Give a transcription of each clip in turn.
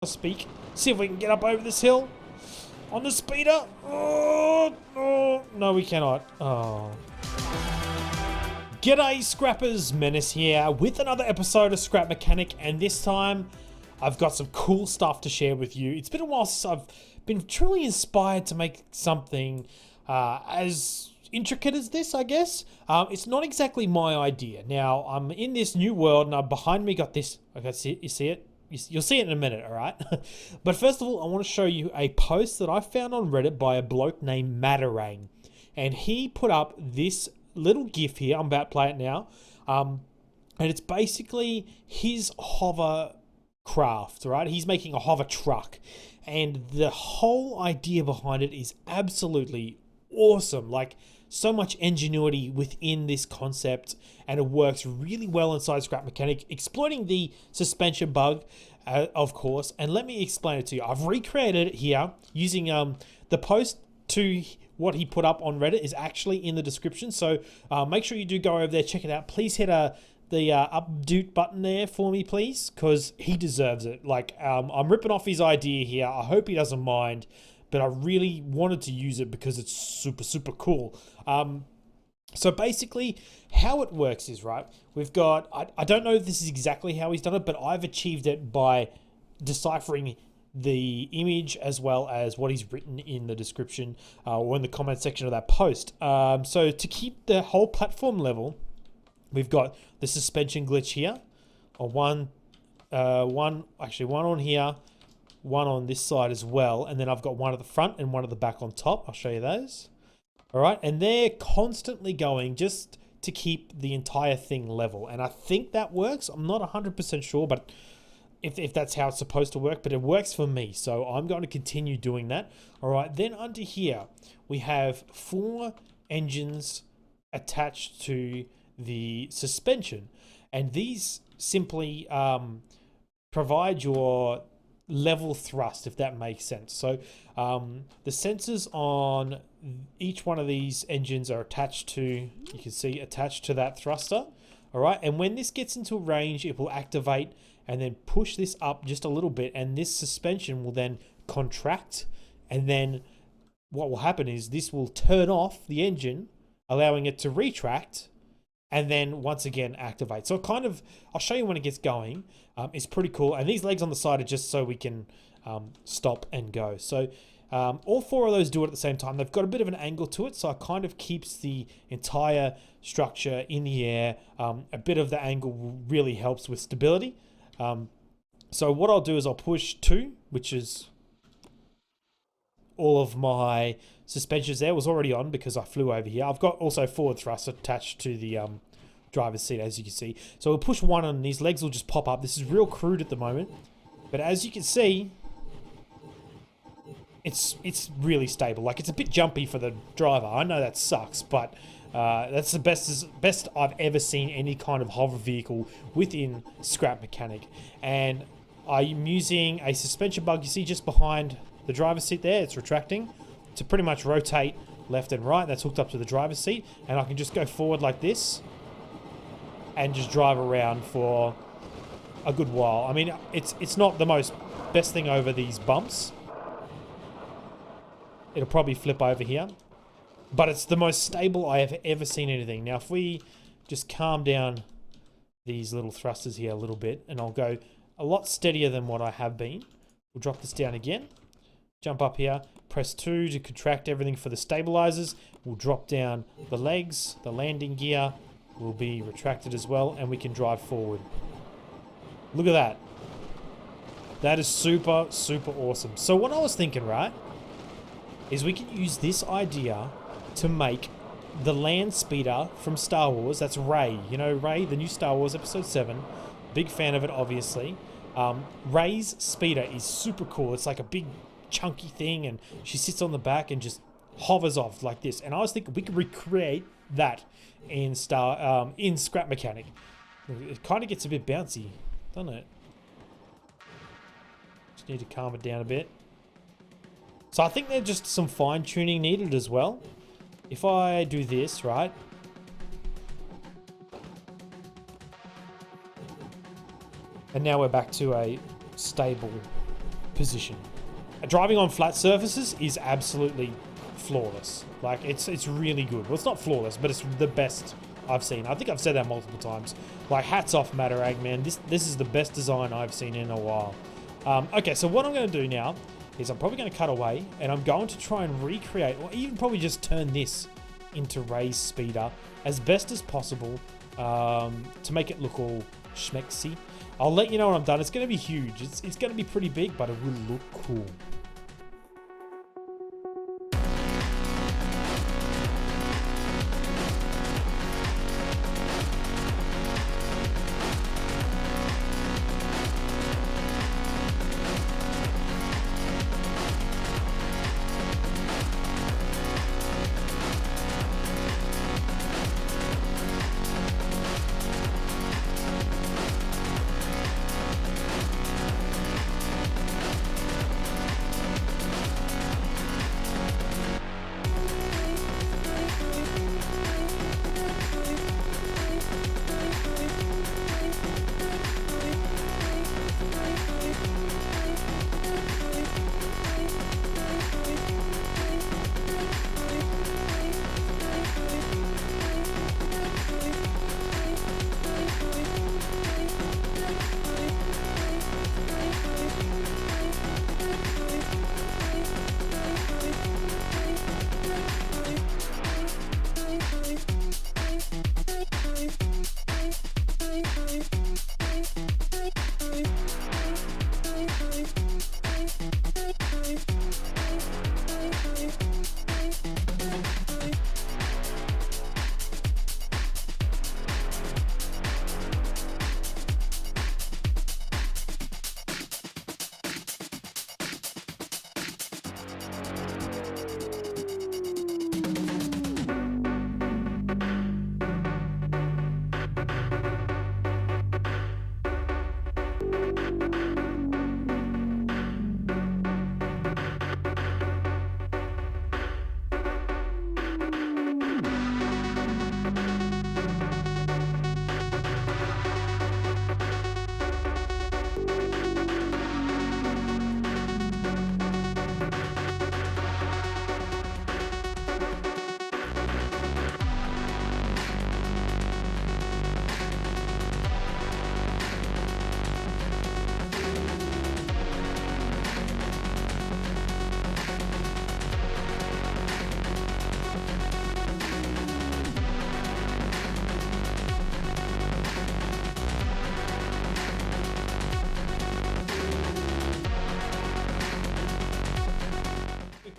speak. See if we can get up over this hill on the speeder. Oh, no, we cannot. Oh. G'day Scrappers, Mennace here with another episode of Scrap Mechanic, and this time I've got some cool stuff to share with you. It's been a while since I've been truly inspired to make something as intricate as this, I guess. It's not exactly my idea. Now, I'm in this new world, and behind me got this. Okay, you see it? You'll see it in a minute, all right? But first of all, I want to show you a post that I found on Reddit by a bloke named Mennace, and he put up this little GIF here. I'm about to play it now, and it's basically his hovercraft, right? He's making a hover truck, and the whole idea behind it is absolutely awesome. Like, so much ingenuity within this concept, and it works really well inside Scrap Mechanic, exploiting the suspension bug, of course. And let me explain it to you. I've recreated it here using the post to what he put up on Reddit is actually in the description, so make sure you do go over there, check it out. Please hit the updoot button there for me, please, because he deserves it. Like, I'm ripping off his idea here. I hope he doesn't mind, but I really wanted to use it because it's super cool. So basically how it works is, right, we've got, I don't know if this is exactly how he's done it, but I've achieved it by deciphering the image as well as what he's written in the description or in the comment section of that post. So to keep the whole platform level, we've got the suspension glitch here, one on here, one on this side as well, and then I've got one at the front and one at the back on top. I'll show you those. All right, and they're constantly going just to keep the entire thing level, and I think that works. I'm not 100% sure, but if that's how it's supposed to work, but it works for me, so I'm going to continue doing that. All right, then under here, we have 4 engines attached to the suspension, and these simply provide your level thrust, if that makes sense. So the sensors on each one of these engines are attached to, you can see, attached to that thruster. All right, and when this gets into range, it will activate and then push this up just a little bit, and this suspension will then contract, and then what will happen is this will turn off the engine, allowing it to retract, and then once again activate. So kind of, I'll show you when it gets going. It's pretty cool, and these legs on the side are just so we can stop and go. So all 4 of those do it at the same time. They've got a bit of an angle to it, so it kind of keeps the entire structure in the air. A bit of the angle really helps with stability. So what I'll do is I'll push 2, which is all of my suspensions there was already on because I flew over here. I've got also forward thrust attached to the driver's seat, as you can see. So we'll push 1 and these legs will just pop up. This is real crude at the moment, but as you can see, it's really stable. Like, it's a bit jumpy for the driver. I know that sucks, but that's the best I've ever seen any kind of hover vehicle within Scrap Mechanic. And I'm using a suspension bug, you see just behind the driver's seat there. It's retracting to pretty much rotate left and right. That's hooked up to the driver's seat, and I can just go forward like this and just drive around for a good while. I mean, it's not the best thing over these bumps. It'll probably flip over here, but it's the most stable I have ever seen anything. Now, if we just calm down these little thrusters here a little bit, and I'll go a lot steadier than what I have been. We'll drop this down again, jump up here, press 2 to contract everything for the stabilizers. We'll drop down the legs, the landing gear will be retracted as well, and we can drive forward. Look at that. That is super awesome. So what I was thinking, right, is we can use this idea to make the land speeder from Star Wars. That's Rey. You know Rey, the new Star Wars Episode 7. Big fan of it, obviously. Rey's speeder is super cool. It's like a big chunky thing, and she sits on the back and just hovers off like this. And I was thinking we could recreate that in Scrap Mechanic. It kind of gets a bit bouncy, doesn't it? Just need to calm it down a bit. So I think there's just some fine tuning needed as well. If I do this, right? And now we're back to a stable position. Driving on flat surfaces is absolutely flawless. Like, it's really good. Well, it's not flawless, but it's the best I've seen. I think I've said that multiple times. Like, hats off Matarag, man. This is the best design I've seen in a while. Okay, so what I'm going to do now is I'm probably going to cut away, and I'm going to try and recreate, or even probably just turn this into Ray's speeder as best as possible, to make it look all schmexy. I'll let you know when I'm done. It's going to be huge. It's going to be pretty big, but it will look cool.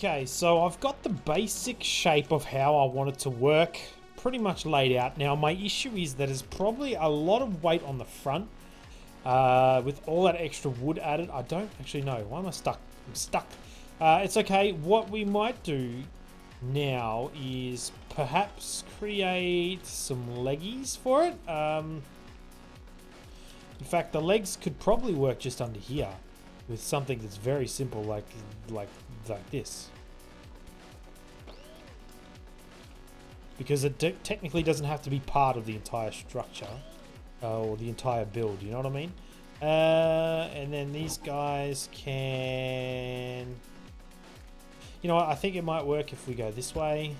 Okay, so I've got the basic shape of how I want it to work pretty much laid out. Now, my issue is that there's probably a lot of weight on the front. With all that extra wood added, I don't actually know. Why am I stuck? I'm stuck. It's okay. What we might do now is perhaps create some leggies for it. In fact, the legs could probably work just under here with something that's very simple, like this. Because it technically doesn't have to be part of the entire structure or the entire build, you know what I mean? And then these guys can... You know what, I think it might work if we go this way.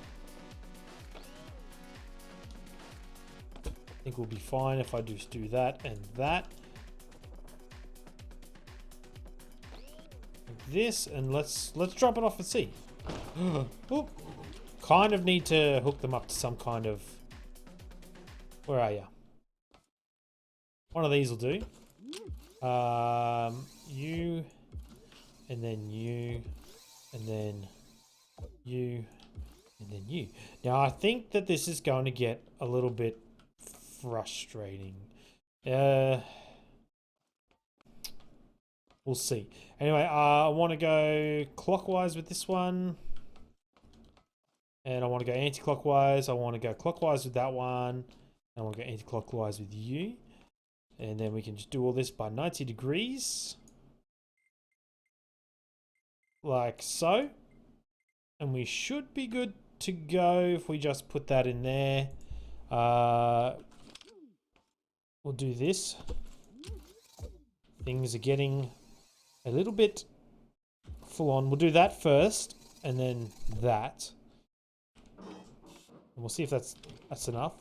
I think we'll be fine if I just do that and that. Like this, and let's drop it off and see. Oop. Kind of need to hook them up to some kind of... Where are you? One of these will do. You, and then you, and then you, and then you. Now, I think that this is going to get a little bit frustrating. We'll see. Anyway, I want to go clockwise with this one. And I want to go anti-clockwise. I want to go clockwise with that one. I want to go anti-clockwise with you. And then we can just do all this by 90 degrees. Like so. And we should be good to go if we just put that in there. We'll do this. Things are getting a little bit full on. We'll do that first, and then that. And we'll see if that's enough.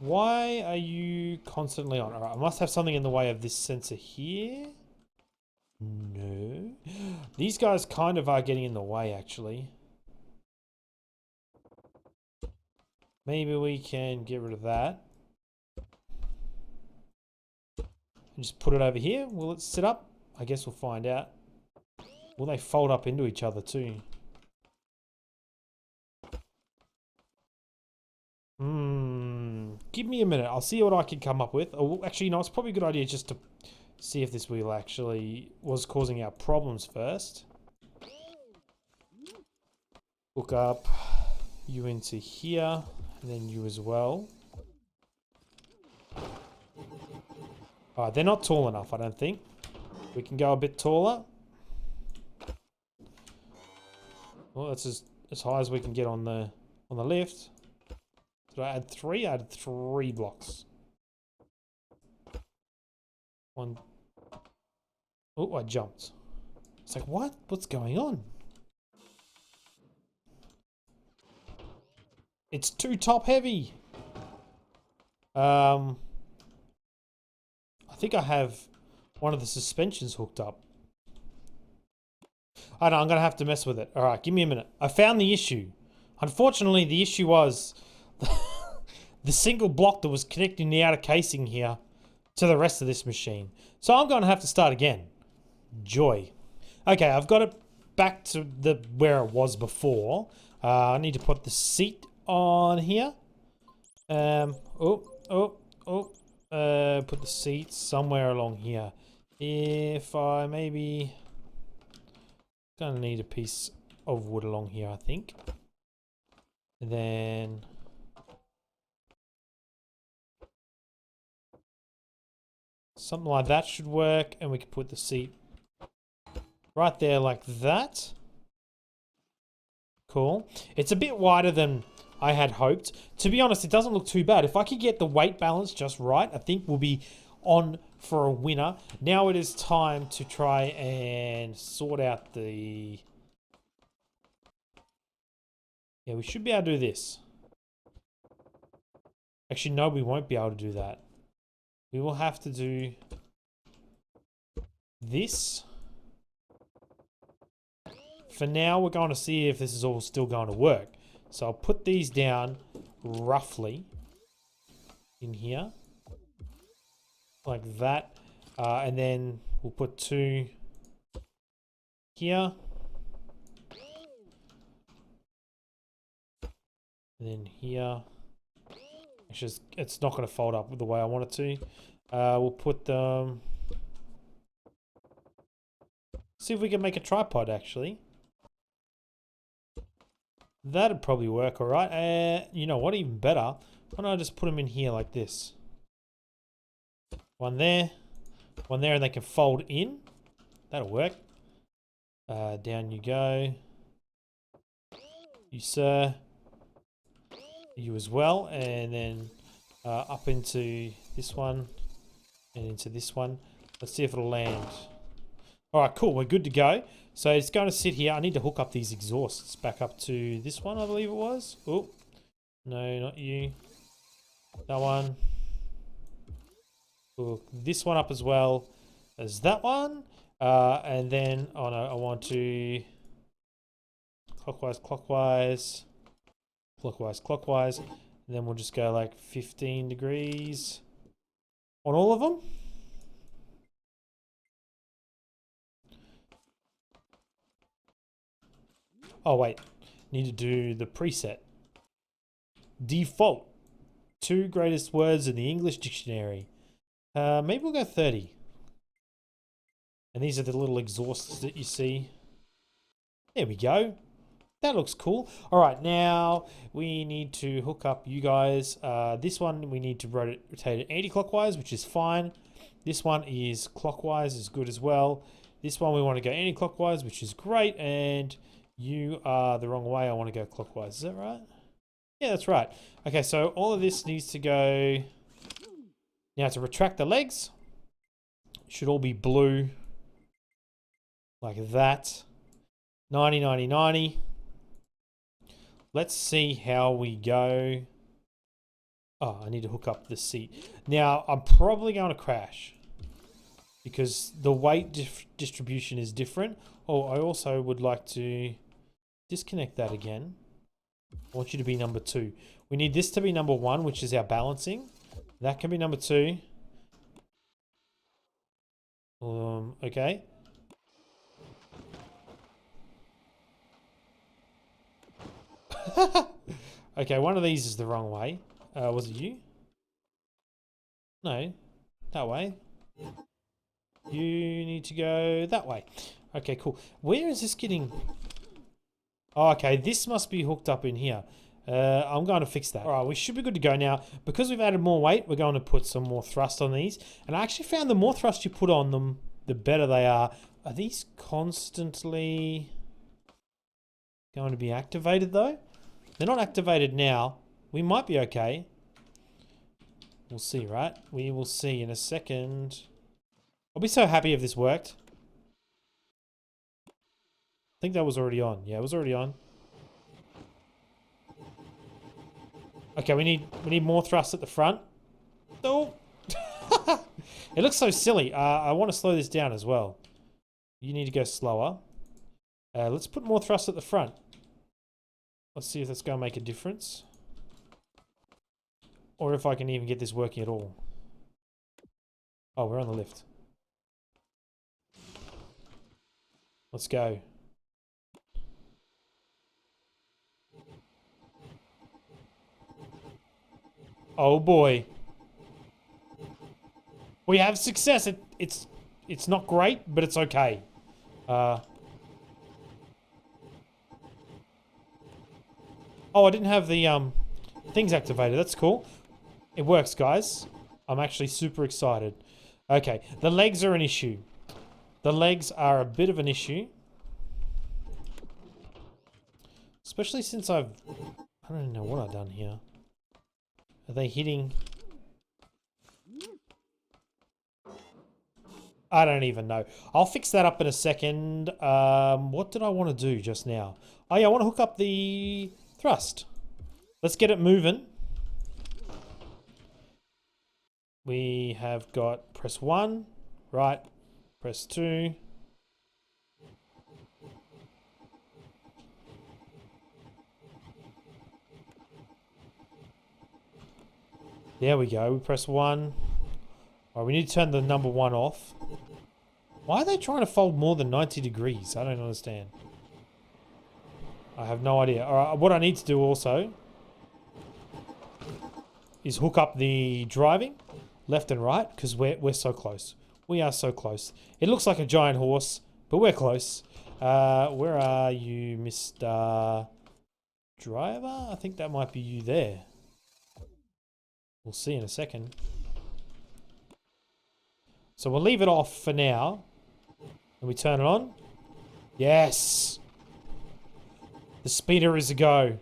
Why are you constantly on? Alright, I must have something in the way of this sensor here. No. These guys kind of are getting in the way, actually. Maybe we can get rid of that. And just put it over here. Will it sit up? I guess we'll find out. Will they fold up into each other too? Give me a minute. I'll see what I can come up with. Oh, actually, no, it's probably a good idea just to see if this wheel actually was causing our problems first. Hook up you into here, and then you as well. Alright, they're not tall enough, I don't think. We can go a bit taller. Well, that's as high as we can get on the lift. Did I add 3? I added 3 blocks. 1. Oh, I jumped. It's like, what? What's going on? It's too top heavy. I think I have one of the suspensions hooked up. I know, I'm going to have to mess with it. All right, give me a minute. I found the issue. Unfortunately, the issue was the single block that was connecting the outer casing here to the rest of this machine. So I'm going to have to start again. Joy. Okay, I've got it back to where it was before. I need to put the seat on here. Put the seat somewhere along here. If I maybe gonna need a piece of wood along here, I think. And then something like that should work, and we can put the seat right there like that. Cool. It's a bit wider than I had hoped. To be honest, it doesn't look too bad. If I could get the weight balance just right, I think we'll be on for a winner. Now it is time to try and sort out the... Yeah, we should be able to do this. Actually, no, we won't be able to do that. We will have to do this. For now, we're going to see if this is all still going to work. So I'll put these down roughly in here. Like that. And then we'll put 2 here. And then here. Actually, it's not going to fold up the way I want it to. We'll put them... See if we can make a tripod, actually. That'd probably work all right. You know what? Even better. Why don't I just put them in here like this? One there, and they can fold in. That'll work. Down you go. You, sir. You as well. And then up into this one and into this one. Let's see if it'll land. All right, cool. We're good to go. So it's going to sit here. I need to hook up these exhausts back up to this one, I believe it was. Oh, no, not you. That one. Hook this one up as well as that one. And then, oh no, I want to clockwise, clockwise, clockwise, clockwise. And then we'll just go like 15 degrees on all of them. Oh wait, need to do the preset. Default. 2 greatest words in the English dictionary. Maybe we'll go 30. And these are the little exhausts that you see. There we go. That looks cool. All right, now we need to hook up you guys. This one we need to rotate it anti-clockwise, which is fine. This one is clockwise, is good as well. This one we want to go anti-clockwise, which is great. And you are the wrong way. I want to go clockwise. Is that right? Yeah, that's right. Okay, so all of this needs to go... Now to retract the legs, should all be blue like that. 90, 90, 90. Let's see how we go. Oh, I need to hook up the seat. Now, I'm probably going to crash because the weight distribution is different. Oh, I also would like to disconnect that again. I want you to be number 2. We need this to be number 1, which is our balancing. That can be number 2. Okay. Okay, one of these is the wrong way. Was it you? No, that way. You need to go that way. Okay, cool. Where is this getting... Oh, okay, this must be hooked up in here. I'm going to fix that. All right, we should be good to go now. Because we've added more weight, we're going to put some more thrust on these. And I actually found the more thrust you put on them, the better they are. Are these constantly going to be activated, though? They're not activated now. We might be okay. We'll see, right? We will see in a second. I'll be so happy if this worked. I think that was already on. Yeah, it was already on. Okay, we need more thrust at the front. Oh. It looks so silly. I want to slow this down as well. You need to go slower. Let's put more thrust at the front. Let's see if that's going to make a difference. Or if I can even get this working at all. Oh, we're on the lift. Let's go. Oh boy. We have success. It's not great, but it's okay. Oh, I didn't have the things activated. That's cool. It works, guys. I'm actually super excited. Okay, the legs are an issue. The legs are a bit of an issue. Especially since I don't know what I've done here. Are they hitting? I don't even know. I'll fix that up in a second. What did I want to do just now? Oh yeah, I want to hook up the thrust. Let's get it moving. We have got press 1, right, press 2. There we go, we press 1. All right, we need to turn the number 1 off. Why are they trying to fold more than 90 degrees? I don't understand. I have no idea. All right, what I need to do also is hook up the driving left and right because we're so close. We are so close. It looks like a giant horse, but we're close. Where are you, Mr. Driver? I think that might be you there. We'll see in a second. So we'll leave it off for now. And we turn it on. Yes! The speeder is a go.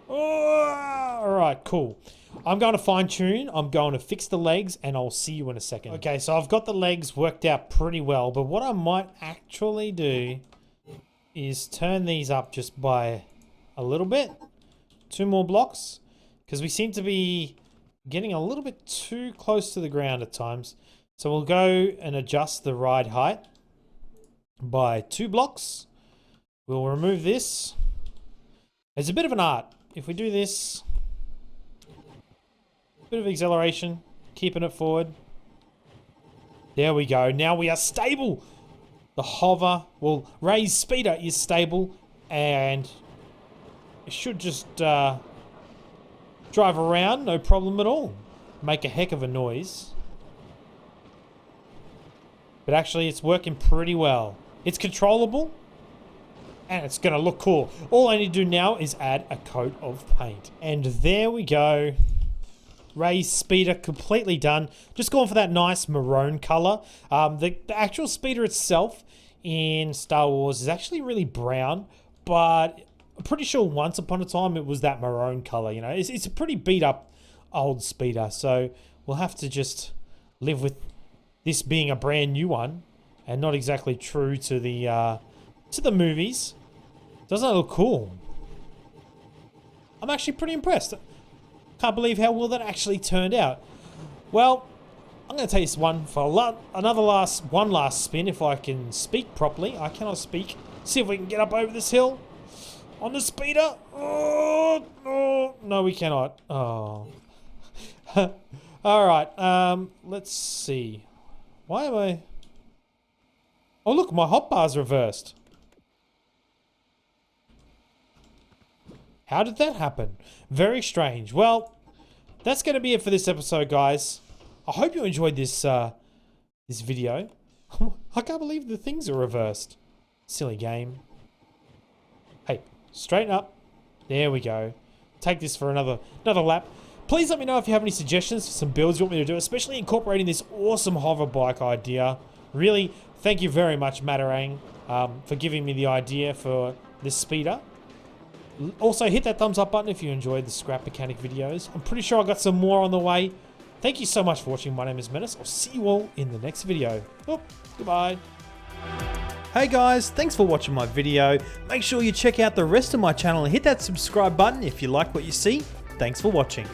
Oh, all right, cool. I'm going to fine tune. I'm going to fix the legs and I'll see you in a second. Okay, so I've got the legs worked out pretty well, but what I might actually do is turn these up just by a little bit. 2 more blocks, because we seem to be getting a little bit too close to the ground at times. So we'll go and adjust the ride height by 2 blocks. We'll remove this. It's a bit of an art. If we do this, bit of acceleration, keeping it forward. There we go. Now we are stable. The hover, well, raised speeder is stable, and it should just drive around, no problem at all. Make a heck of a noise. But actually, it's working pretty well. It's controllable, and it's going to look cool. All I need to do now is add a coat of paint. And there we go. Raised speeder completely done. Just going for that nice maroon color. The actual speeder itself in Star Wars is actually really brown, but I'm pretty sure once upon a time it was that maroon color. You know, it's a pretty beat up old speeder. So we'll have to just live with this being a brand new one and not exactly true to the movies. Doesn't it look cool? I'm actually pretty impressed. Can't believe how well that actually turned out. Well, I'm going to take this one for one last spin if I can speak properly. I cannot speak. See if we can get up over this hill on the speeder. Oh, no, we cannot. Oh. All right. Let's see. Why am I? Oh, look, my hotbar's reversed. How did that happen? Very strange. Well, that's going to be it for this episode, guys. I hope you enjoyed this this video. I can't believe the things are reversed. Silly game. Hey, straighten up. There we go. Take this for another lap. Please let me know if you have any suggestions for some builds you want me to do, especially incorporating this awesome hover bike idea. Really, thank you very much, Matarang, for giving me the idea for this speeder. Also, hit that thumbs up button if you enjoyed the scrap mechanic videos. I'm pretty sure I got some more on the way. Thank you so much for watching. My name is Mennace. I'll see you all in the next video. Oh, goodbye. Hey guys, thanks for watching my video. Make sure you check out the rest of my channel and hit that subscribe button if you like what you see. Thanks for watching.